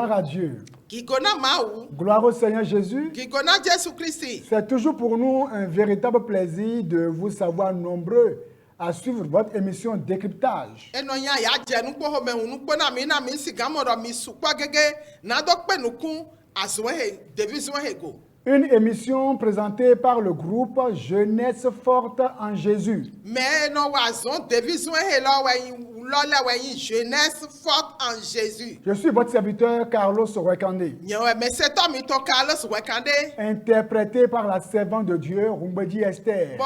Gloire à Dieu. Kikona Maou. Gloire au Seigneur Jésus. Kikona Jésus Christ. C'est toujours pour nous un véritable plaisir de vous savoir nombreux à suivre votre émission Décryptage. Enonya ya jenu kpo home unu kpo na mi sigamoro mi supwa gege na do pe nukun azwe division hego. Une émission présentée par le groupe Jeunesse Forte en Jésus. Mais non wazon division helo we jeunesse forte en Jésus. Je suis votre serviteur Carlos Wekande. Nyewe mais c'est toi mi to Carlos Wekande. Interprété par la servante de Dieu Rumbedi Esther. Bon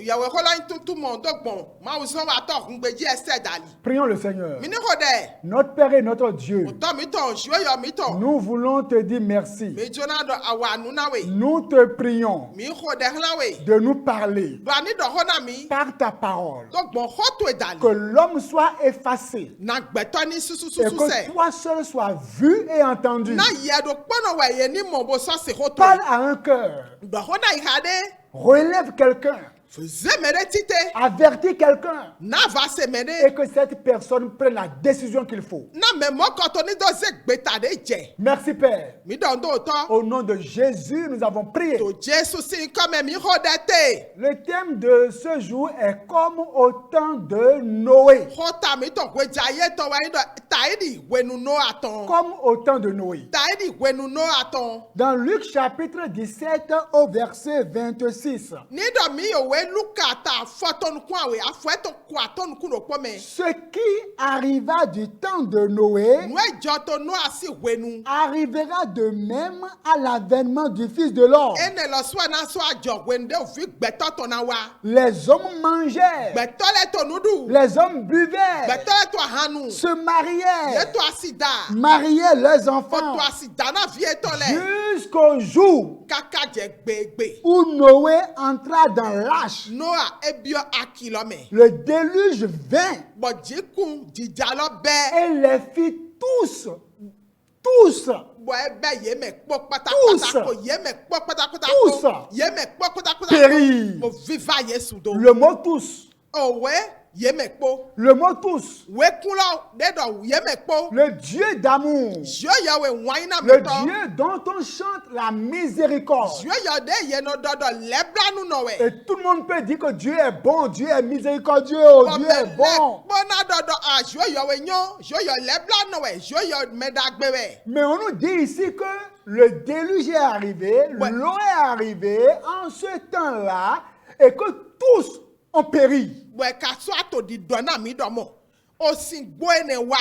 ya we hola tout monde bon ma uzon wa to Rumbedi Esther dali. Prions le Seigneur. Mini hode. Notre Père et notre Dieu. To mi to joyo mi to. Nous voulons te dire merci. Me jona do awanu na we. Nous te prions Mi hode hla we. de nous parler Do ani do hona mi. par ta parole. Donc bon hoto e dali. Que l'homme soit effacé Na gbeto ni susu et susu se. que toi seul sois vu et entendu. Na yedo kpono we ye ni mo bo so se hoto. Parle à un cœur, Do hona ihade. relève quelqu'un, Zemere tite. avertis quelqu'un Na va se et mene. que cette personne prenne la décision qu'il faut. Na me mo koto ni do ze gbeta de je. Merci Père. Mi do ndo to. Au nom de Jésus, nous avons prié. To Jésus si comme mi hodete. Le thème de ce jour est comme au temps de Noé. Hota mi to gwejaye to wa ndo taidi wenu no aton. Comme au temps de Noé. Taidi wenu no aton. Dans Luc chapitre 17 au verset 26. Ni do mi yo we lukata foton kwa we afeto kwa ton kuno pome. Ce qui arriva du temps de Noé Nwe joto no asi wenu. arrivera de même à l'avènement du Fils de l'homme. Ene lo so na so ajo wende ofi gbeto to na wa. Les hommes mangeaient, Gbeto le to nudu. les hommes buvaient, Gbeto le to hanu. se Ye mariaient, to asida. mariaient leurs Fo enfants to asida na vie to le. jusqu'au jour Kaka je gbegbe. où Noé entra dans l'arche. Noah ebio akilome. Le déluge vint Bo jikun jijalo be. et les fit tous Bo ebe ye me kpo Tous. pátápátá ko ye me kpo pátápátá Tous. ko. Ye me kpo pátápátá périr. ko. Mo viva Yesu do. Le mot tous, Owe ye me kpo. le mot tous, We kulo dedo ye me kpo. le Dieu d'amour, Jo ya we waina le me to. Dieu dont on chante la miséricorde. Jo ya de ye no dodo lebla nu no we. Et tout le monde peut dire que Dieu est bon, Dieu est miséricordieux, oh, Dieu est bon. Bona dodo a jo ya we nyo, jo ya lebla no we, jo ya medagbe we. Mais on nous dit ici que le déluge est arrivé, Ouais. l'eau est arrivée en ce temps-là et que tous ont péri. We ka so ato di dona mi do mo. O sin gwe ne wa,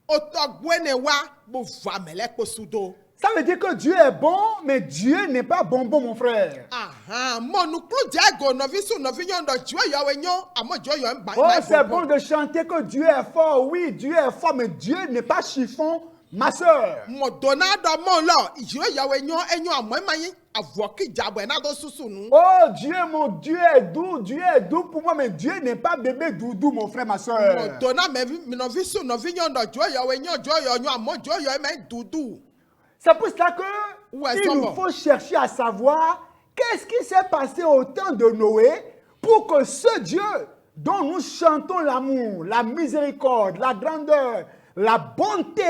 o to gwe ne wa, bo va mele ko sudo. Ça veut dire que Dieu est bon, mais Dieu n'est pas bonbon, mon frère. Aha, mo nu kru jago no visu no vi nyondo jo ya we nyo, amo jo yo mba. Oh, c'est bon de chanter que Dieu est fort. Oui, Dieu est fort, mais Dieu n'est pas chiffon, ma soeur. Mo dona do mo lo, jo ya we nyo enyo amo mayin avoki jabo na do susu nu. Oh, Dieu, mon Dieu est doux pour moi, mais Dieu n'est pas bébé doudou, mon frère, ma Mo soeur. dona me no visu no vi nyondo jo ya we nyo jo yo nyo amo jo yo me dudu. C'est pour cela que Ouais, il ça nous va. faut chercher à savoir qu'est-ce qui s'est passé au temps de Noé pour que ce Dieu dont nous chantons l'amour, la miséricorde, la grandeur, la bonté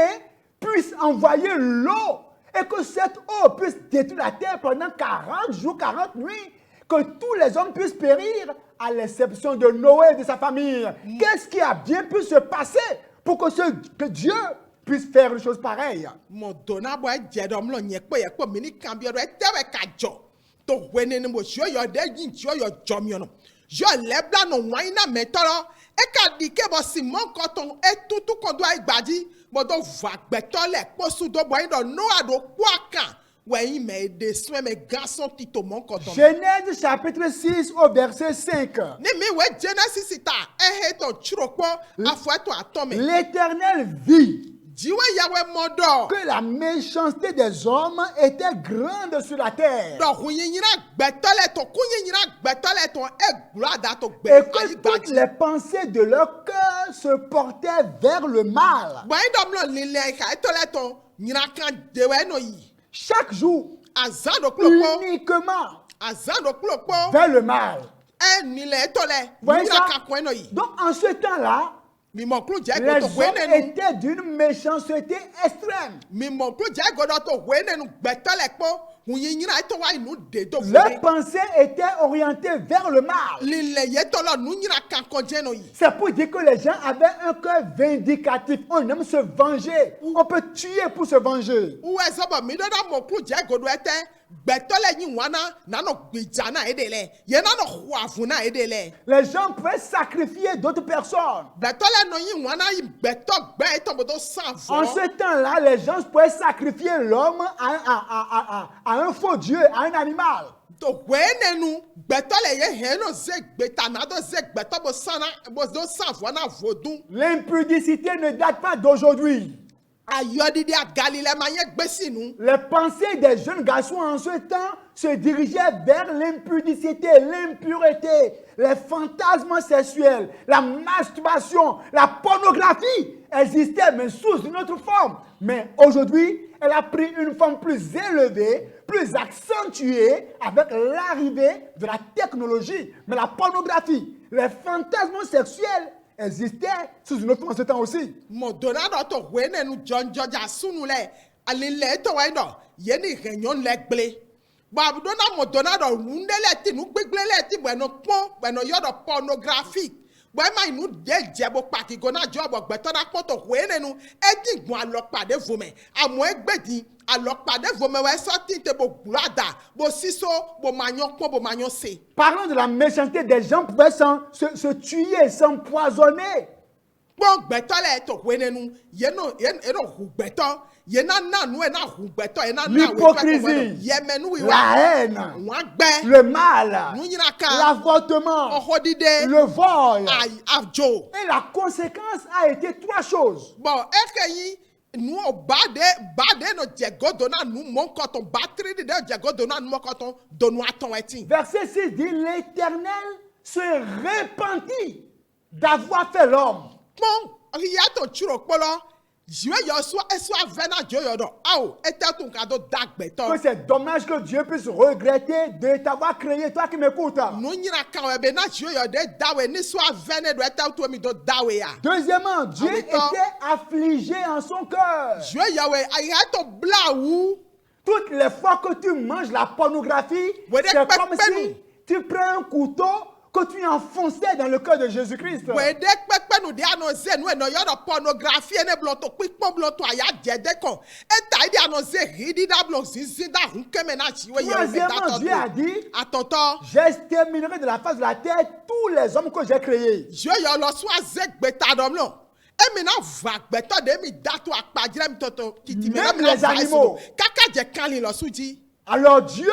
puisse envoyer l'eau et que cette eau puisse détruire la terre pendant 40 jours, 40 nuits, que tous les hommes puissent périr à l'exception de Noé et de sa famille. Qu'est-ce qui a bien pu se passer pour que Dieu puisse faire une chose pareille? Mo dona bo jedom lo nyekpo yekpo mini kambio do etewe ka jo. To wene ni mo jo yo de yin jo yo jomio no. Jo lebla no waina metoro. E ka dike bo Simon koton e tutu kon do igbaji. Mo do va gbeto le posu do bo ndo no ado kwaka. We me de soin me garçon tito mon koton. Genèse chapitre 6 au verset 5. Ni mi we Genesis ta e he to churokpo afo to atome. L'Éternel vit Jiwe yawe modo. que la méchanceté des hommes était grande sur la terre Do huyinyira gbetole to kunyinyira gbetole to eglada to gbe et que ayi toutes gbaji. les pensées de leur cœur se portaient vers le mal. Bo indom lo lile ka etole to nyira kan dewe no yi. Chaque jour, Azando klokpo, uniquement azando klokpo. vers le mal. E nile etole Voyez nyira ça? ka kwen no yi. Donc en ce temps-là, mímọ kúrò jẹ́ Les gbọ́dọ̀ wé hommes nínú étaient d'une méchanceté extrême. mímọ kúrò jẹ́ gbọ́dọ̀ tó wé nínú gbẹ̀tọ́ lẹ̀ pọ́ hunyinyin ètò wa inú dèdò Leurs wé pensées étaient orientées vers le mal. lílẹ̀ yẹtọ̀ lọ nunyina kankan jẹ́ nọ yìí. C'est pour dire que les gens avaient un cœur vindicatif. On aime se venger. On peut tuer pour se venger. wúwo ẹsọ́bọ̀ mi dọ́dọ̀ mọ̀ kúrò jẹ́ gbọ́dọ̀ ẹtẹ́ gbẹ̀tọ́ lẹ̀ yín wọn náà nánà gbìjà náà èdè lẹ̀ yẹn nánà hu àfún náà èdè lẹ̀. Les gens pouvaient sacrifier d'autres personnes. gbẹ̀tọ́ lẹ̀ nọ yín wọn náà yìí gbẹ̀tọ́ gbẹ́ ètò bó tó sàn En fọ́. ce temps-là, les gens pouvaient sacrifier l'homme à un faux Dieu, à un animal. tó wé nínú gbẹ̀tọ́ lẹ̀ yẹ hẹ́n náà zé gbẹ̀tà náà tó zé gbẹ̀tọ́ bó sàn fọ́ náà fòdún. L'impudicité ne date pas d'aujourd'hui. ayọ̀dídé àgàlilẹ̀ máa yẹ gbé sínú. Les pensées des jeunes garçons en ce temps se dirigeaient vers l'impudicité, l'impureté, les fantasmes sexuels, la masturbation, la pornographie existait, mais sous une autre forme. Mais aujourd'hui, elle a pris une forme plus élevée, plus accentuée avec l'arrivée de la technologie. Mais la pornographie, les fantasmes sexuels existaient sous une autre forme en ce temps aussi. mọ̀dọ́nà dọ̀ tó wé nínú jọ̀njọ̀jà súnú lẹ̀ alilẹ̀ tó wáyé dọ̀ yé ní ìhẹ̀yàn lẹ̀ gblé. gbàdúrà mọ̀dọ́nà dọ̀ rúndélẹ̀ tì nú gbégbé lẹ̀ tì gbẹ̀nà pọ́n gbẹ̀nà yọ̀dọ̀ pornographique. gbẹ̀mà inú dé jẹ́bó pàkíkó náà jọ ọ̀bọ̀ gbẹ̀tọ́ náà pọ̀ tó wé nínú ẹ̀díngbọ̀n alọ́pàdé vòmẹ̀ àmọ́ ẹgbẹ̀dín alọ́pàdé vòmẹ̀ wẹ́ sọ́tì tẹ bó gbúradà bó sísó bó máa yán pọ́n bó máa yán se. Parlons de la méchanceté, des gens pouvaient se tuer, s'empoisonner. gbọ́n gbẹ̀tọ́ lẹ̀ tó wé nínú yẹn náà hù gbẹ̀tọ́ yẹn náà nànú ẹ̀ náà hù gbẹ̀tọ́ yẹn náà L'hypocrisie, yẹmẹnu wíwá la haine, wọ́n gbẹ́ le mal, nunyina kan l'avortement, ọ̀họ́ dídé le vol. àjò. Et la conséquence a été trois choses. bɔn ɛkɛyi nu bade no jɛgɔdo na nu mɔkɔtɔn batiri de jɛgɔdo na nu mɔkɔtɔn donu atɔn ɛti. Verset 6 dit, l'Éternel se repentit d'avoir fait l'homme. kpɔn yàtọ̀ tsiro kpɔlɔ ziwe yɔ esu avɛ na dzo yɔ dɔ awo ete tun ka do Que dagbɛtɔ. c'est dommage que Dieu puisse regretter de t'avoir créé, toi qui m'écoutes. nu nyina kan wɛ bɛ na ziwe yɔ de dawe ni su avɛ ne do ete tu mi do dawe ya. Deuxièmement, Dieu Avec était toi. affligé en son cœur. ziwe yɔ wɛ ayatɔ bla wu. Toutes les fois que tu manges la pornographie, Ouais, c'est des comme pépés, si tu prends un couteau que tu enfonçais dans le cœur de Jésus-Christ. wèdè pẹpẹ nu di anọze nu ẹnọ yọdọ pornographie ẹnẹ blọtọ pípọn blọtọ àyà jẹdẹ kan ẹta ẹdí anọze hídí dáblọ zinzin dáhùn kẹmẹ náà ṣìwé yẹ ọmọ Troisièmement, Dieu a dit, àtọ̀tọ̀ j'exterminerai de la face de la terre tous les hommes que j'ai créés. yóò yọ lọ sún àzẹ gbẹta dọmlọ èmi náà va gbẹtọ de mi dàtọ àpàjẹrẹ mi tọtọ kìtìmí Même mi lọ les va animaux. ẹsùn káká jẹ kánlin lọ sún jí Alors Dieu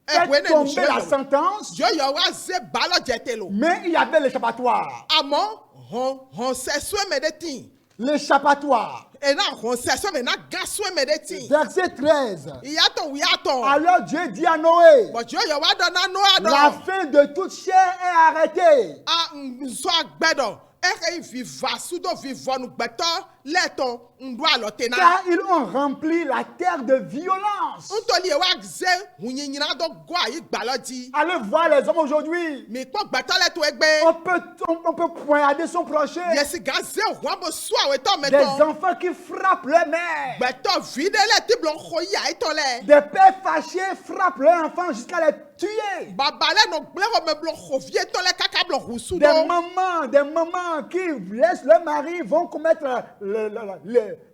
Eh, fait ouais, tomber la sentence, yóò yọ wá zẹ bàálọ jẹtẹ lò mais il y avait l'échappatoire. àmọ́ hàn sẹsùn ẹmẹdẹ tì L'échappatoire. ẹnà hàn sẹsùn ẹmẹdẹ gásùn ẹmẹdẹ tì Verset 13. ìyàtọ̀ wíyàtọ̀. Alors Dieu dit à Noé, bọ̀dé yóò yọ wá dọ̀nà nù la àdọ̀. fin de toute chair est arrêtée. a nsọ agbẹ́dọ̀ ẹ̀ka ìfìfà súdò fìfọ̀nù gbẹ̀tọ́ lẹ́tọ̀ ǹdú àlọ́tẹ̀ náà. Car ils ont rempli la terre de violence. ntọ́lí ẹ̀ wá ṣe hunyìnyínná tó gọ́ àyè gbàlọ́jì. Allez voir les hommes aujourd'hui. mi kpọ́ gbẹ̀tọ́ lẹ́tọ̀ ẹgbẹ́. On peut poignarder son prochain. yẹsi gan ṣe wọ́n bó sún àwọn ètò Des mẹ́tọ́. enfants qui frappent leur mère. gbẹ̀tọ̀ fìdélẹ̀ tí bọ̀ xɔ yà ètò lẹ̀. Des pères fâchés frappent leurs enfants jusqu'à les tuer. bàbá lẹ́nu gbẹ́rọ̀ mẹ́ bọ̀ xɔ fi ètò lẹ̀ kàkà bọ̀ xù sùn Des dọ́. mamans qui laissent leur mari vont commettre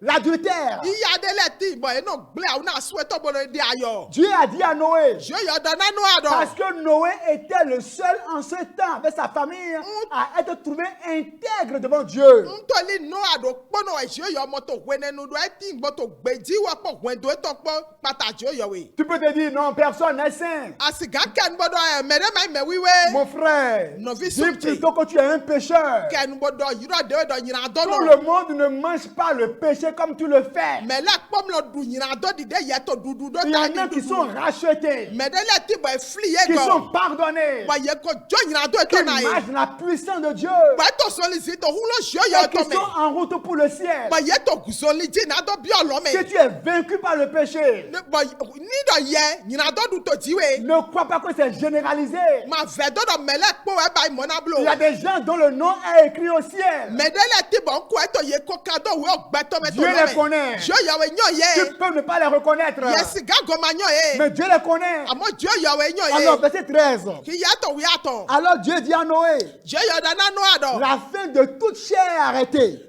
l'adultère. yíyá délẹ̀ tí ìbọn yẹn náà gbẹ́ àwọn náà sún ètò bọ̀ di ayọ̀. Dieu a dit à Noé, yóò yọ dọ̀nà nù àdọ̀. parce que Noé était le seul en ce temps avec sa famille à être trouvé intègre devant Dieu. ntɔli nɔ aɖo kpɔnɔ esi yɔ mɔtò wɛnɛnu do eti gbɔtò gbedzi wɔkpɔ wɛndo etɔ kpɔ pàtàkì yɔ wɛ. Tu peux te dire, non, personne n'est saint. asiga kɛnubɔdɔ mɛ ɖe ma mɛ wiwe. Mon frère, Novice dis plutôt que tu es un pécheur. kɛnubɔdɔ yirɔ de dɔ nyina Tout dɔnɔ. le monde ne mange pas le pain péché comme tu le fais. Mais là, comme le douinado dit de yeto doudou do Il y en a qui sont rachetés, mais de là, tu vas flier qui sont go. pardonnés, Bah yeko joinado qui eto na marchent ye. dans la puissance de Dieu, Bah to solicite hulo jo et yo qui to me. sont en route pour le ciel. Bah yeto gusoliji na do bi olome. Si tu es vaincu par le péché, Bah ni do ye, nyinado du to jiwe. ne crois pas que c'est généralisé. Ma vedo do mele po e ba monablo. Il y a des gens dont le nom est écrit au ciel. Mais de là, tu bon ko eto ye ko kado we ogbeto me to Dieu les connaît. Jo yawe nyo ye. Tu peux ne pas les reconnaître, Yes ga go ma nyo ye. mais Dieu les connaît. Amo jo yawe nyo ye. Alors, verset 13. Ki yato wi ato. Alors Dieu dit à Noé, Jo yo da na no ado. la fin de toute chair est arrêtée,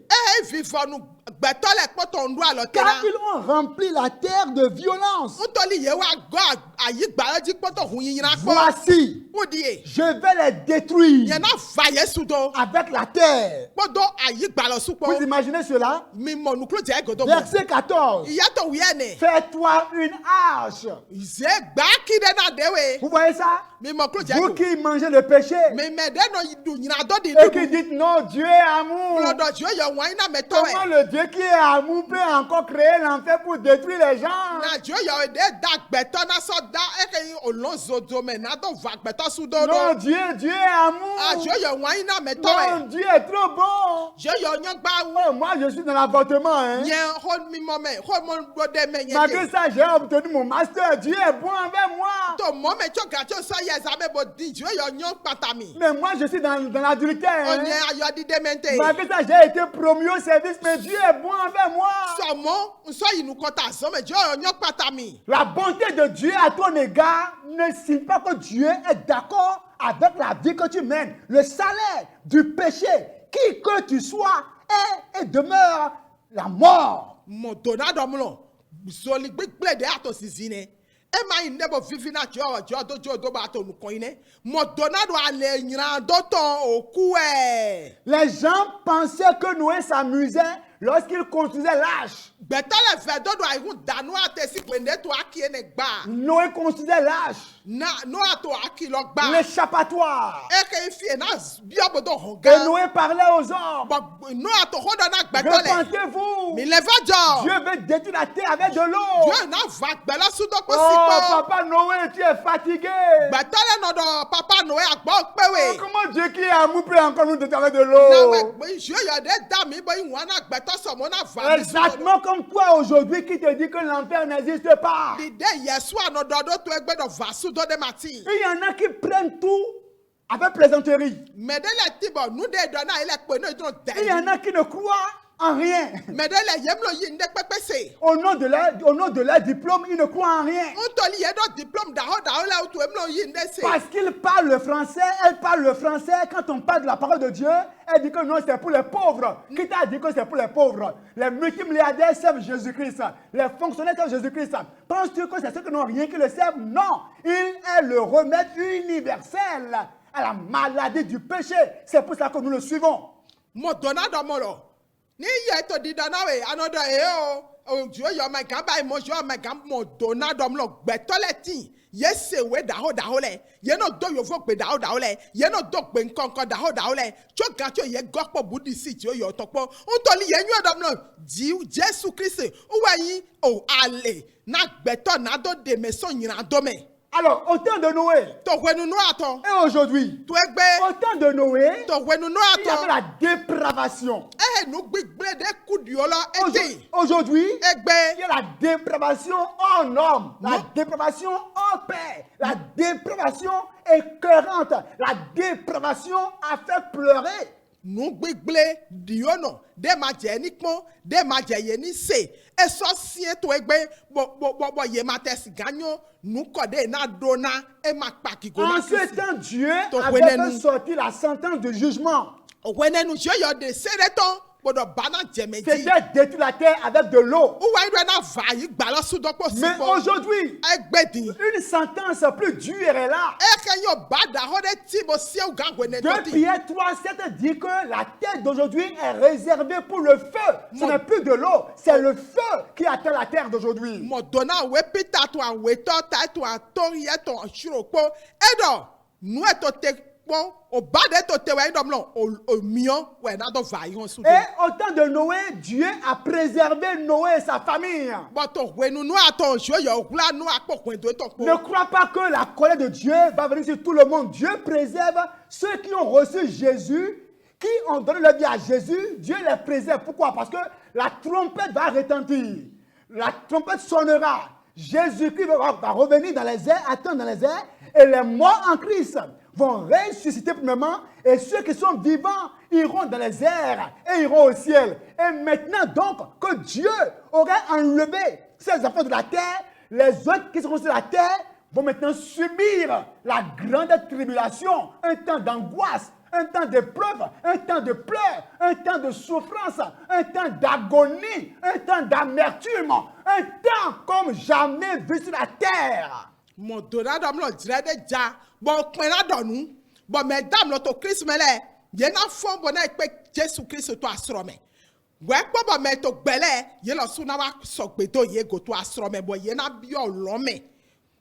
Vivant nous beto le poto ndu alo car tena. ils ont rempli la terre de violence. Ntoli ye wa go ayi gba ji poto hun yin na po. Voici, Odi e. je vais les détruire Ye na va Yesu do. avec la terre. Podo ayi gba lo supo. Vous imaginez cela? Mi mo nu klo je godo mo. Verset 14. Iyato wi ene. Fais-toi une arche. Ze gba ki de na dewe. Vous voyez ça? Mi mo klo je Vous go. qui mangez le péché Mais de no du nyina do di et qui du. dites non, Dieu est amour. Lodo jo yo wan na me to Comment e. le Dieu qui est amour peut encore créer l'enfer pour détruire les gens? Na jo yo de da gbeto na so da e ke olonzo do me na do va gbeto su do Non, do. Dieu est amour. Ah jo yo wan na me to Non, e. Dieu est trop bon. Jo yo nyo gba Oh, moi, je suis dans l'avortement. Hein. nye ho mi mo me ho mo do de me nye. Malgré ça, j'ai obtenu mon master. Dieu est bon envers moi. To mo me cho ga cho so ye za me bo di jo yo nyo patami. Mais moi, je suis dans l'adultère. Hein. Onye ayo di de mente. Malgré ça, j'ai été promu au service, mais Dieu est bon envers moi. So mo so inu kota so me jo yo nyo patami. La bonté de Dieu à ton égard ne signifie pas que Dieu est d'accord avec la vie que tu mènes. Le salaire du péché, qui que tu sois, est et demeure la mort. Mo dona do mlo. So li gbegble de ato sizine. E ma yin nebo vivi na jo do ba to nu koine. Mo dona do ale nyina do to oku e. Les gens pensaient que Noé s'amusait lorsqu'il construisait l'arche. Betale ve do ayun danu atesi pende to aki ene gba. Noé construisait l'arche, Na no ato aki lo gba. l'échappatoire. E ke fi na biobo do Et honga. Noé parlait aux hommes. No ato hoda na gbetole. Repentez-vous. Mi leva jo. Dieu veut détruire la terre avec de l'eau. Jo na va gbela su do ko Oh, sipo. papa Noé, tu es fatigué. Betale no do papa Noé agbo Oh, pewe. comment Dieu qui est amour peut encore nous détruire avec de Na l'eau? we jo yo de da mi bo yin na gbeto so mo na va. Exactement comme toi aujourd'hui qui te dit que l'enfer n'existe pas. Dide Yesu anododo to egbe do vasu do de mati. Il y en a qui prennent tout avec plaisanterie. Medele tibo nu de do na ile pe no idron Il y en de. a qui ne croient en rien. Medele yemlo yin de pepese. Au nom de leur diplôme, ils ne croient en rien. Untoli ye do diplôme da ho la utu emlo yin de se. Parce qu'ils parlent le français, elle parle le français. Quand on parle de la parole de Dieu, elle dit que non, c'est pour les pauvres. Qui t'a dit que c'est pour les pauvres? Les multimilliardaires servent Jésus-Christ. Les fonctionnaires servent Jésus-Christ. Penses-tu que c'est ceux qui n'ont rien qui le servent? Non. Il est le remède universel à la maladie du péché. C'est pour ça que nous le suivons. Mo dona do mo lo. Ni ye to di dana we anodo e o. O jo yo ma gan ba mo jo ma gan mo dona do mo lo gbetole tin. Ye se we da ho le. Ye no do yo fo pe da ho le. Ye no do pe nkankan da ho le. Cho ga cho ye gopo budi si ti o yo topo. Untoli ye nyu do mo lo. Ji Jesu Christ. O wa yin o ale na gbeto na do de me so yin do me. Alors, au temps de Noé To wenu no aton. et aujourd'hui, To egbe. au temps de Noé, To wenu no il y avait aton. la dépravation. Nu gbigbe de kudiola ete. Aujourd'hui, Egbe. il y a la dépravation hors norme, la Non. dépravation hors pair, la dépravation écœurante, la dépravation à faire pleurer. Nu gbigble diono de ma je ni pon de ma je ye ni se e so sien to egbe bo ye ma tesi ganyo nu kode na dona e ma paki go En na ce temps, Dieu To avait wenenu. fait sortir la sentence de jugement. wenenu je yo de sereton bodo bana jemeji C'était détruire la terre avec de l'eau. u wa ndo na va yi gba lo su dopo Mais sipo aujourd'hui, egbe din une sentence plus dure est là. e ke yo bada ho de ti bo sie u ga wene 2 ti Pierre 3,7 dit que la terre d'aujourd'hui est réservée pour le feu. Ce n'est plus de l'eau, c'est le feu qui atteint la terre d'aujourd'hui. mo dona we pita to an we to ta to an tori e to shuro po edo nu e to te bon au bas de to te ouais dom lo au mion ouais na do va yon sou. Et au temps de Noé, Dieu a préservé Noé et sa famille. Bon to ouais nous attend jo yo la nous a ko do to ko. Ne crois pas que la colère de Dieu va venir sur tout le monde. Dieu préserve ceux qui ont reçu Jésus, qui ont donné leur vie à Jésus. Dieu les préserve. Pourquoi? Parce que la trompette va retentir. La trompette sonnera. Jésus-Christ va revenir dans les airs, attendre dans les airs, et les morts en Christ vont ressusciter premièrement, et ceux qui sont vivants iront dans les airs et iront au ciel. Et maintenant donc que Dieu aurait enlevé ces enfants de la terre, les autres qui sont sur la terre vont maintenant subir la grande tribulation, un temps d'angoisse, un temps d'épreuve, un temps de pleurs, un temps de souffrance, un temps d'agonie, un temps d'amertume, un temps comme jamais vu sur la terre. Mon donnant d'homme le dirait déjà, bon, qu'on a donné, bon, mesdames, l'auto Christ, mais là, il y a un fond, bon, avec Jésus-Christ, toi, assuré. Ouais, bon, mais to belé, il y a le souna, so, beto, il y a go, toi, assuré, bon, il y a un bio, l'homme.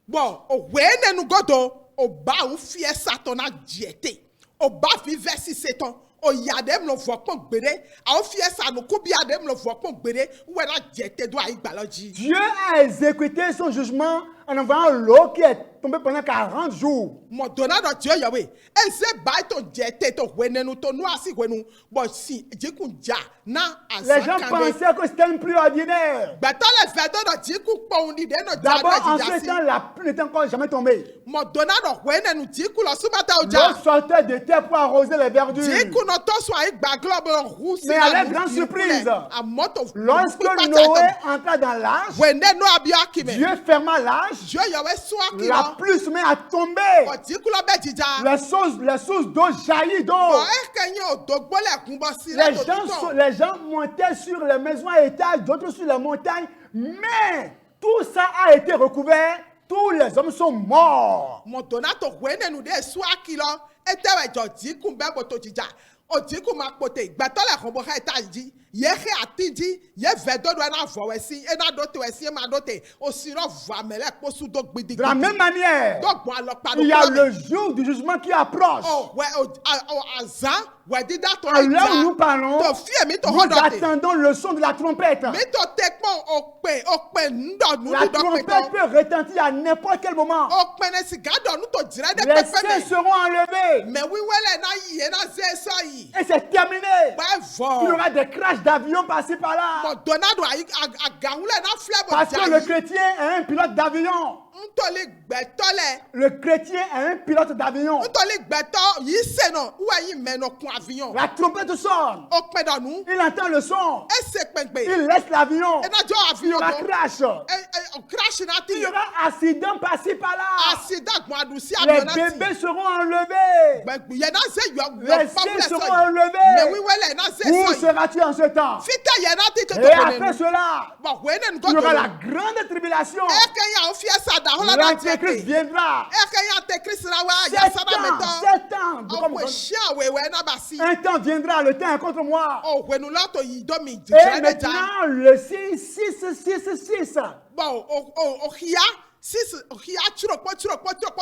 Bon, au ouais, nous godo, au bas, ou fier Satan a diété. Au bas, vive si c'est ton. O yadem lo voit qu'on béré, a fier ça nous coupe yadem lo voit qu'on béré, ou elle a diété doit y balaji. Dieu a exécuté son jugement en envoyant l'eau qui est tombée pendant 40 jours. Mon donnant de Dieu Yahweh, et c'est bail ton diété ton wene nous ton noir si wenu, bon si djikou dja na Les gens pensaient que c'était une pluie ordinaire. Bah dans les verdons de djikou pour on idée no D'abord en ce temps la pluie n'était encore jamais tombée. Mon donnant de wene nous djikou la soubata au L'eau dja. sortait de terre pour arroser les verdures. Djikou no to soit ik baglobe rousse. Mais avec grande surprise, à moto. lorsque Noé entra dans l'arche, Wene no abia kime. Dieu ferma l'arche. Dieu Yahweh soit qui La pluie se met à tomber. bon djikou la be djija. Les sources d'eau jaillit d'eau. Bon est que yo dogbo le kumba si Les gens montaient sur les maisons à étage, d'autres sur les montagnes. Mais tout ça a été recouvert. Tous les hommes sont morts. Mon donato wene nous de soit qui là était ouais jo djikou be boto djija. O djikou ma pote gbato le kombo ha etaji. Ye he atindi, ye vedo do na voesi, e na dote wesi ma dote, o siro va mele posu do gbidi. De la même manière, Donc bon alors pas il y a le jour du jugement qui approche. Oh ouais o azan, ouais dit dat À l'heure où nous parlons, to fie mi to nous hodote. attendons le son de la trompette. Mi to tekpon okpe ndo nu La do trompette pe. peut retentir à n'importe quel moment. Okpe ne si gado nu to dire de Les pepe saints me. seront enlevés. Mais oui wele na yi na ze so yi. Et c'est terminé. Ouais Il y vo. aura des crashs d'avions par-ci par-là. Mon donado a gaoule na flebo. Parce que le chrétien est un pilote d'avion. Ntoli gbetole. Le chrétien est un pilote d'avion. Ntoli gbeto yi se no, ou yi meno kun avion. La trompette sonne. Okpe do nu. Il entend le son. E se pengbe. Il laisse l'avion. E na jo Il y avion aura do. crash. Crash na Il ti. y aura accident par-ci par-là. Accident gbadu si Les avion na ti. bébés seront enlevés. Gbegbe ye na se yo Les family saints seront so. enlevés. Mais oui wele na se Où so. yi. seras-tu en ce temps? Fita ye na ti to Et après to. cela, Bon wene il ngo y aura to. la grande tribulation. E ke ya o fie sa da hola na ti. L'antéchrist viendra. E ke ya te Christ na wa ya 7 sa da ans, meto. 7 ans. O we shia we na basi. Un temps viendra, le temps est contre moi. O wenu la to yi do mi Et jere ja. maintenant, le 6. Bon o hia hia churo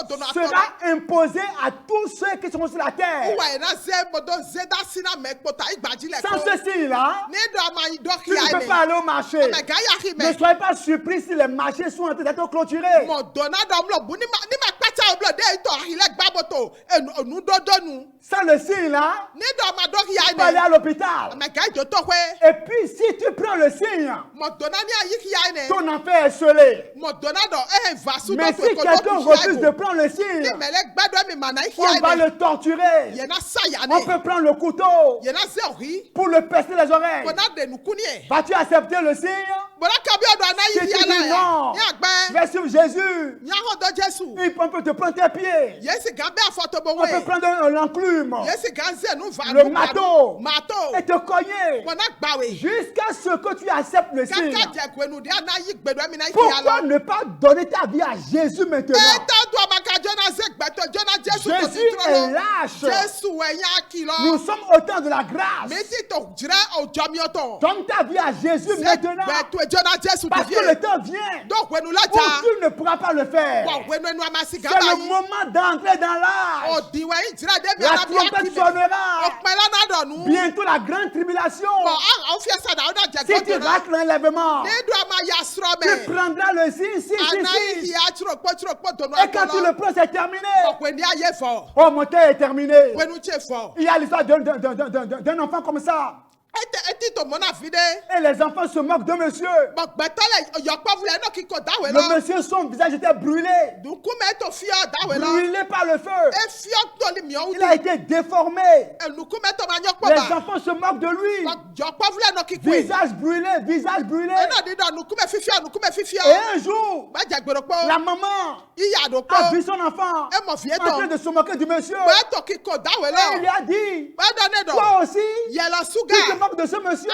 dono ato. Sera imposé à tous ceux qui sont sur la terre. Uwa na ze bodo zeda sina mekpota igbaji le Sans ko. ce signe-là, Ne do ama yi do tu ne hia peux pas aller au marché. Me ga ya hi Ne me. soyez pas surpris si les marchés sont en train d'être clôturés. Mo dona do mlo bu ni ma pata oblo de to hile gbaboto enu dodo nu. Sans le signe-là, Ne do ama do tu hia peux aller ne. à l'hôpital. Me ga jo to hwe. Et puis, si tu prends le signe, Mo dona ni ayi hia ne. ton enfer est scellé. Mo dona do va su Mais do si quelqu'un refuse de prendre le signe, Ni mele gbado mi mana on hia va ne. le torturer. Ye na sa ya On ne. peut prendre le couteau Ye na ze ori. pour le percer les oreilles. Bona de nu kunie. Vas-tu accepter le signe? Bona kabi odo na Si yi tu hia dis la. non, Ya tu gbe. vas suivre Jésus. Nya ho do Jesu. On peut te prendre tes pieds. Yesi gambe afoto bo On peut we. prendre l'enclume, Yesi ganze nu va le nu marteau, Mato. et te cogner Bona gbawe. jusqu'à ce que tu acceptes le signe. Kaka je kwenu de na yi gbedo mi na yi Pourquoi ala. ne pas donner ta vie à Jésus maintenant? Eta do amakajo Jésus est lâche. Nous sommes au temps de la grâce. Donne ta vie à Jésus maintenant. Parce que le temps vient où tu ne pourras pas le faire. C'est le moment d'entrer dans l'âge. La trompette sonnera. Bientôt la grande tribulation. Si tu rates l'enlèvement, tu prendras le 6. Et quand tu le prends, c'est terminé. Oh, mon temps est terminé. Il y a l'histoire d'un enfant comme ça. Et les enfants se moquent de monsieur. Le monsieur, son visage était brûlé. Brûlé par le feu. Il a été déformé. Les enfants se moquent de lui. Visage brûlé, visage brûlé. Et un jour, la maman a vu son enfant en train de se moquer du monsieur. Et il lui a dit, toi aussi, tu te moques de ce monsieur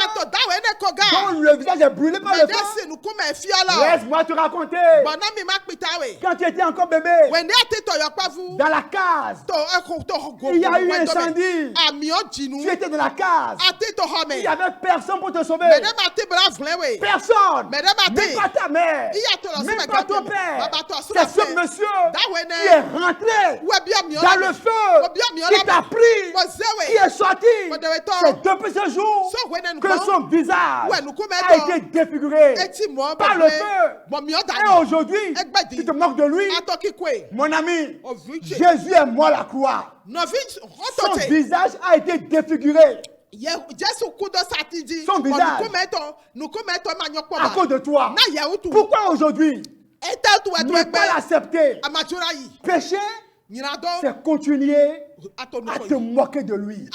dont le visage est brûlé par le feu. Laisse-moi te raconter. Quand tu étais encore bébé, dans la case, il y a eu un incendie. Tu étais dans la case. Il n'y avait personne pour te sauver. Personne. Même pas ta mère. Même pas ton père. C'est ce monsieur qui est rentré dans le feu, qui t'a pris, qui est sorti. C'est depuis ce jour que son visage a été défiguré par le feu. Et aujourd'hui, tu te moques de lui. Mon ami, Jésus est mort à la croix. Son visage a été défiguré. Son visage à cause de toi. Pourquoi aujourd'hui ne pas l'accepter? Péché, c'est continuer à te moquer de lui.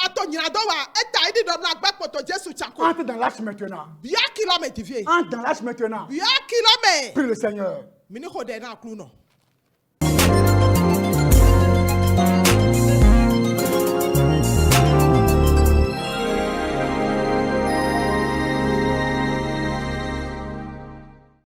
Entre dans l'âge maintenant. Entre dans l'âge maintenant. Prie le Seigneur.